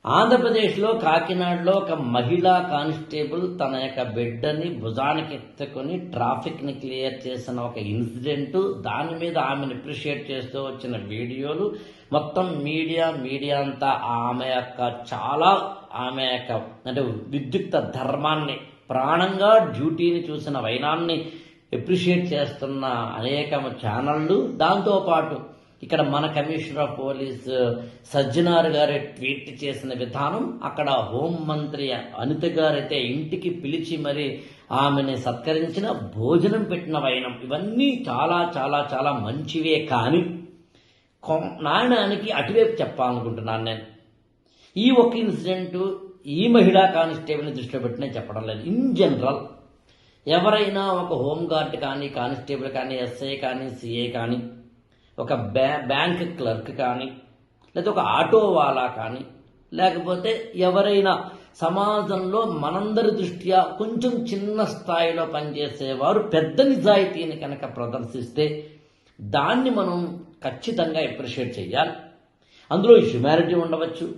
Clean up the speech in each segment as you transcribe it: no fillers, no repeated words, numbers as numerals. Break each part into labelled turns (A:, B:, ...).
A: ఆంధ్రప్రదేశ్లో కాకినాడలో ఒక మహిళా కానిస్టేబుల్ తన యొక్క బిడ్డని భుజానికి ఎత్తుకొని ట్రాఫిక్ని క్లియర్ చేసిన ఒక ఇన్సిడెంట్, దాని మీద ఆమెను అప్రిషియేట్ చేస్తూ వచ్చిన వీడియోలు మొత్తం మీడియా అంతా ఆమె యొక్క అంటే విద్యుక్త ధర్మాన్ని, ప్రాణంగా డ్యూటీని చూసిన వైనాన్ని అప్రిషియేట్ చేస్తున్న అనేక ఛానళ్ళు. దాంతోపాటు ఇక్కడ మన కమిషనర్ ఆఫ్ పోలీస్ సజ్జనార్ గారు ట్వీట్ చేసిన విధానం, అక్కడ హోంమంత్రి అనిత గారైతే ఇంటికి పిలిచి మరి ఆమెని సత్కరించిన, భోజనం పెట్టిన వైనం, ఇవన్నీ చాలా చాలా చాలా మంచివే. కానీ నాణ్యానికి అటువైపు చెప్పాలనుకుంటున్నాను నేను. ఈ ఒక్క ఇన్సిడెంట్ ఈ మహిళా కానిస్టేబుల్ని దృష్టిలో పెట్టి నేను చెప్పడం లేదు. ఇన్ జనరల్ ఎవరైనా ఒక హోంగార్డ్ కానీ, కానిస్టేబుల్ కానీ, ఎస్ఐ కానీ, సిఐ కానీ, ఒక బ్యాంక్ క్లర్క్ కానీ, లేదా ఒక ఆటో వాలా కానీ, లేకపోతే ఎవరైనా సమాజంలో మనందరి దృష్ట్యా కొంచెం చిన్న స్థాయిలో పనిచేసేవారు పెద్ద నిజాయితీని కనుక ప్రదర్శిస్తే దాన్ని మనం ఖచ్చితంగా అప్రిషియేట్ చేయాలి. అందులో హ్యుమానిటీ ఉండవచ్చు,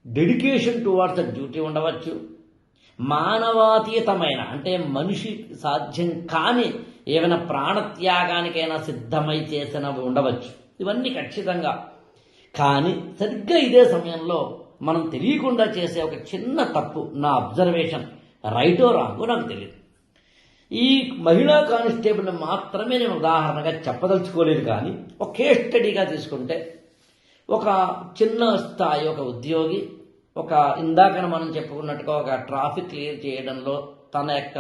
A: డెడికేషన్ టువార్డ్స్ ద డ్యూటీ ఉండవచ్చు, మానవాతీతమైన అంటే మనిషి సాధ్యం కాని ఏమైనా ప్రాణత్యాగానికైనా సిద్ధమై చేసినవి ఉండవచ్చు. ఇవన్నీ ఖచ్చితంగా. కానీ సరిగ్గా ఇదే సమయంలో మనం తెలియకుండా చేసే ఒక చిన్న తప్పు, నా అబ్జర్వేషన్, రైటో రాంగో నాకు తెలియదు. ఈ మహిళా కానిస్టేబుల్ మాత్రమే నేను ఉదాహరణగా చెప్పదలుచుకోలేదు. కానీ ఒక కేస్ స్టడీగా తీసుకుంటే, ఒక చిన్న స్థాయి ఒక ఉద్యోగి, ఒక ఇందాక మనం చెప్పుకున్నట్టుగా ఒక ట్రాఫిక్ క్లియర్ చేయడంలో తన యొక్క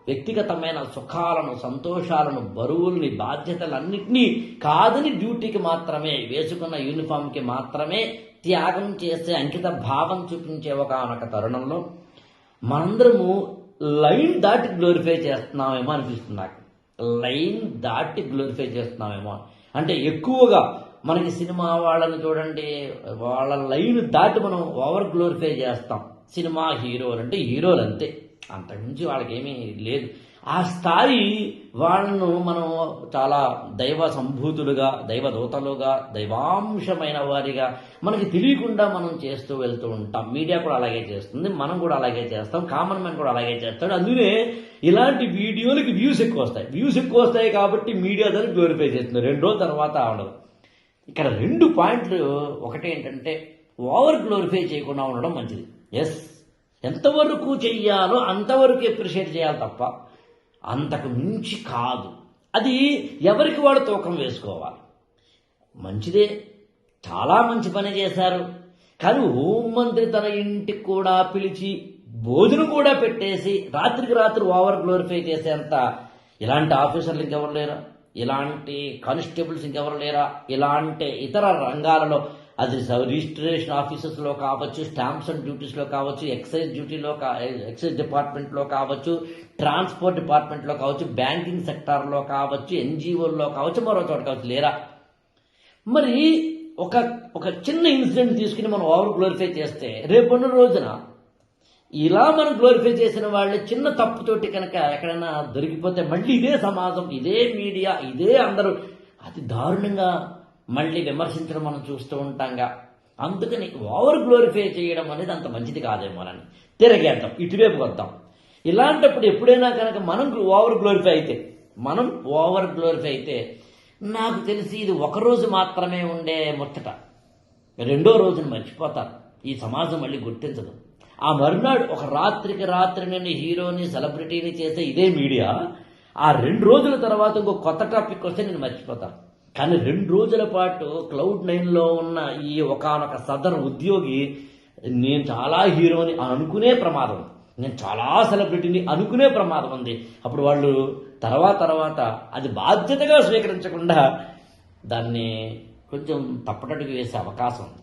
A: వ్యక్తిగతమైన సుఖాలను, సంతోషాలను, బరువుల్ని, బాధ్యతలన్నింటినీ కాదని డ్యూటీకి మాత్రమే, వేసుకున్న యూనిఫామ్కి మాత్రమే త్యాగం చేసే అంకిత భావం చూపించే ఒక తరుణంలో మనందరము లైన్ దాటి గ్లోరిఫై చేస్తున్నామేమో అనిపిస్తుంది నాకు. లైన్ దాటి గ్లోరిఫై చేస్తున్నామేమో అంటే ఎక్కువగా మనకి సినిమా వాళ్ళని చూడండి, వాళ్ళ లైన్ దాటి మనం ఓవర్ గ్లోరిఫై చేస్తాం. సినిమా హీరోలు అంటే హీరోలు అంతే, అంతకుమించి వాళ్ళకి ఏమీ లేదు. ఆ స్థాయి వాళ్ళను మనం చాలా దైవ సంభూతులుగా, దైవదూతలుగా, దైవాంశమైన వారిగా మనకి తెలియకుండా మనం చేస్తూ వెళ్తూ ఉంటాం. మీడియా కూడా అలాగే చేస్తుంది, మనం కూడా అలాగే చేస్తాం, కామన్ మ్యాన్ కూడా అలాగే చేస్తాడు. అందుకే ఇలాంటి వీడియోలకి వ్యూస్ ఎక్కువ వస్తాయి కాబట్టి మీడియా దాన్ని గ్లోరిఫై చేస్తుంది. 2 రోజుల తర్వాత ఉండదు. ఇక్కడ 2 పాయింట్లు. ఒకటి ఏంటంటే ఓవర్ గ్లోరిఫై చేయకుండా ఉండడం మంచిది. ఎస్, ఎంతవరకు చెయ్యాలో అంతవరకు అప్రిషియేట్ చేయాలి తప్ప అంతకు మించి కాదు. అది ఎవరికి వాడు తూకం వేసుకోవాలి. మంచిదే, చాలా మంచి పని చేశారు. కానీ హోంమంత్రి తన ఇంటికి కూడా పిలిచి భోజనం కూడా పెట్టేసి రాత్రికి రాత్రి ఓవర్ గ్లోరిఫై చేసేంత ఇలాంటి ఆఫీసర్లు ఇంకెవరు లేరా? ఇలాంటి కానిస్టేబుల్స్ ఇంకెవరు లేరా? ఇలాంటి ఇతర రంగాలలో, అది రిజిస్ట్రేషన్ ఆఫీసెస్లో కావచ్చు, స్టాంప్స్ అండ్ డ్యూటీస్లో కావచ్చు, ఎక్సైజ్ డిపార్ట్మెంట్లో కావచ్చు, ట్రాన్స్పోర్ట్ డిపార్ట్మెంట్లో కావచ్చు, బ్యాంకింగ్ సెక్టార్లో కావచ్చు, ఎన్జిఓల్లో కావచ్చు, మరో చోట కావచ్చు, లేరా? మరి ఒక చిన్న ఇన్సిడెంట్ తీసుకుని మనం ఓవర్ గ్లోరిఫై చేస్తే రేపన్న రోజున ఇలా మనం గ్లోరిఫై చేసిన వాళ్ళే చిన్న తప్పుతోటి కనుక ఎక్కడైనా దొరికిపోతే మళ్ళీ ఇదే సమాజం, ఇదే మీడియా, ఇదే అందరూ అతి దారుణంగా మళ్ళీ విమర్శించడం మనం చూస్తూ ఉంటాంగా. అందుకని ఓవర్ గ్లోరిఫై చేయడం అనేది అంత మంచిది కాదేమోనని తిరగేద్దాం, ఇటువైపు వద్దాం. ఇలాంటప్పుడు ఎప్పుడైనా కనుక మనం ఓవర్ గ్లోరిఫై అయితే నాకు తెలిసి ఇది ఒకరోజు మాత్రమే ఉండే ముచ్చట. 2వ రోజున మర్చిపోతారు, ఈ సమాజం మళ్ళీ గుర్తించదు. ఆ మరునాడు ఒక రాత్రికి రాత్రి నేను హీరోని, సెలబ్రిటీని చేసే ఇదే మీడియా ఆ 2 రోజుల తర్వాత ఇంకో కొత్త టాపిక్ వస్తే నేను మర్చిపోతాను. కానీ 2 రోజుల పాటు Cloud9లో ఉన్న ఈ ఒకానొక సదర్ ఉద్యోగి నేను చాలా హీరోని అనుకునే ప్రమాదం, నేను చాలా సెలబ్రిటీని అనుకునే ప్రమాదం ఉంది. అప్పుడు వాళ్ళు తర్వాత అది బాధ్యతగా స్వీకరించకుండా దాన్ని కొంచెం తప్పటడుగు వేసే అవకాశం ఉంది.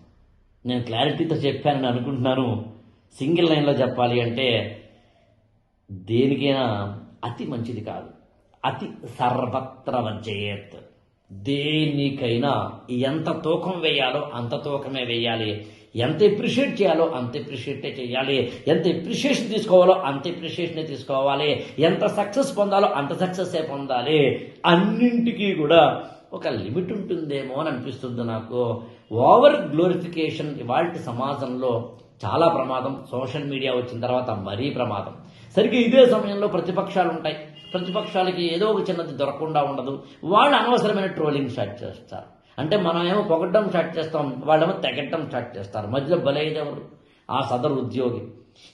A: నేను క్లారిటీతో చెప్పానని అనుకుంటున్నాను. సింగిల్ లైన్లో చెప్పాలి అంటే దేనికైనా అతి మంచిది కాదు. అతి సర్వత్ర వర్జయేత్. దేనికైనా ఎంత తూకం వేయాలో అంత తూకమే వేయాలి, ఎంత అప్రిషియేట్ చేయాలో అంత అప్రిషియేటే చేయాలి, ఎంత అప్రిషియేషన్ తీసుకోవాలో అంత అప్రిషియేషనే తీసుకోవాలి, ఎంత సక్సెస్ పొందాలో అంత సక్సెస్సే పొందాలి. అన్నింటికీ కూడా ఒక లిమిట్ ఉంటుందేమో అని అనిపిస్తుంది నాకు. ఓవర్ గ్లోరిఫికేషన్ ఇవాల్టి సమాజంలో చాలా ప్రమాదం. సోషల్ మీడియా వచ్చిన తర్వాత మరీ ప్రమాదం. సరిగ్గా ఇదే సమయంలో ప్రతిపక్షాలు ఉంటాయి. ప్రతిపక్షాలకి ఏదో ఒక చిన్నది దొరకకుండా ఉండదు. వాళ్ళు అనవసరమైన ట్రోలింగ్ స్టార్ట్ చేస్తారు. అంటే మనమేమో పొగడ్డం స్టార్ట్ చేస్తాం, వాళ్ళేమో తెగట్టడం స్టార్ట్ చేస్తారు. మధ్యలో బలైనవాడు ఆ సదరు ఉద్యోగి.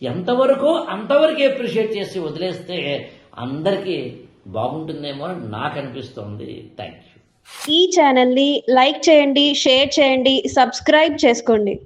A: ఎంతవరకు అంతవరకు అప్రిషియేట్ చేసి వదిలేస్తే అందరికీ బాగుంటుందేమో అని నాకు అనిపిస్తోంది. Thank you.
B: ఈ ఛానల్ని లైక్ చేయండి, షేర్ చేయండి, సబ్స్క్రైబ్ చేసుకోండి.